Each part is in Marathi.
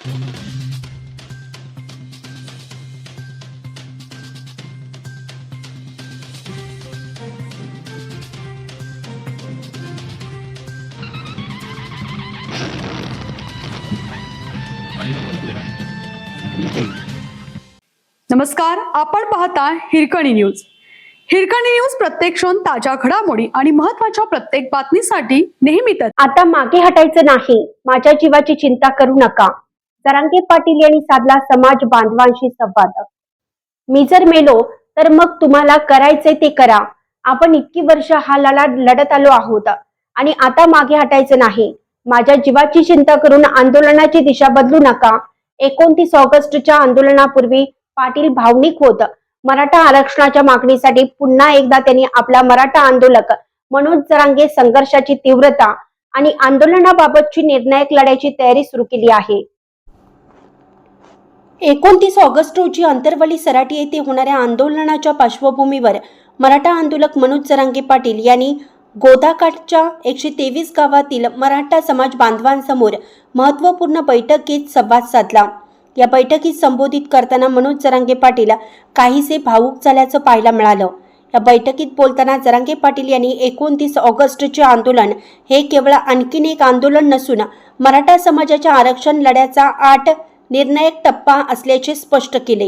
नमस्कार, आपण पाहता हिरकणी न्यूज. हिरकणी न्यूज प्रत्येक क्षण ताज्या घडामोडी आणि महत्त्वाच्या प्रत्येक बातमीसाठी नेहमीच. आता मागे हटायचं नाही, माझ्या जीवाची चिंता करू नका. जरांगे पाटील यांनी साधला समाज बांधवांशी संवाद. मी जर मेलो तर मग तुम्हाला करायचे ते करा. आपण इतकी वर्ष हा लढा लढत आलो आहोत आणि आता मागे हटायचं नाही. माझ्या जीवाची चिंता करून आंदोलनाची दिशा बदलू नका. 29 ऑगस्टच्या आंदोलनापूर्वी पाटील भावनिक होत. मराठा आरक्षणाच्या मागणीसाठी पुन्हा एकदा त्यांनी आपला मराठा आंदोलक मनोज जरांगे संघर्षाची तीव्रता आणि आंदोलनाबाबतची निर्णायक लढ्याची तयारी सुरू केली आहे. 29 ऑगस्ट रोजी अंतरवली सराटी येथे होणाऱ्या आंदोलनाच्या पार्श्वभूमीवर मराठा आंदोलक मनोज जरांगे पाटील यांनी गोदाकाठच्या 123 गावातील मराठा समाज बांधवांसमोर महत्त्वपूर्ण बैठक घेत संवाद साधला. या बैठकीत संबोधित करताना मनोज जरांगे पाटील काहीसे भावूक झाल्याचं पाहायला मिळालं. या बैठकीत बोलताना जरांगे पाटील यांनी 29 ऑगस्टचे आंदोलन हे केवळ आणखीन एक आंदोलन नसून मराठा समाजाच्या आरक्षण लढ्याचा 8 निर्णायक टप्पा असल्याचे स्पष्ट केले.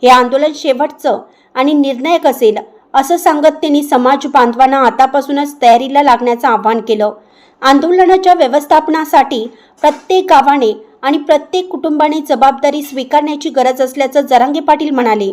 हे आंदोलन शेवटचं आणि निर्णायक असेल असं सांगत त्यांनी समाज बांधवांना आतापासूनच तयारीला लागण्याचं आवाहन केलं. आंदोलनाच्या व्यवस्थापनासाठी प्रत्येक गावाने आणि प्रत्येक कुटुंबाने जबाबदारी स्वीकारण्याची गरज असल्याचं जरांगे पाटील म्हणाले.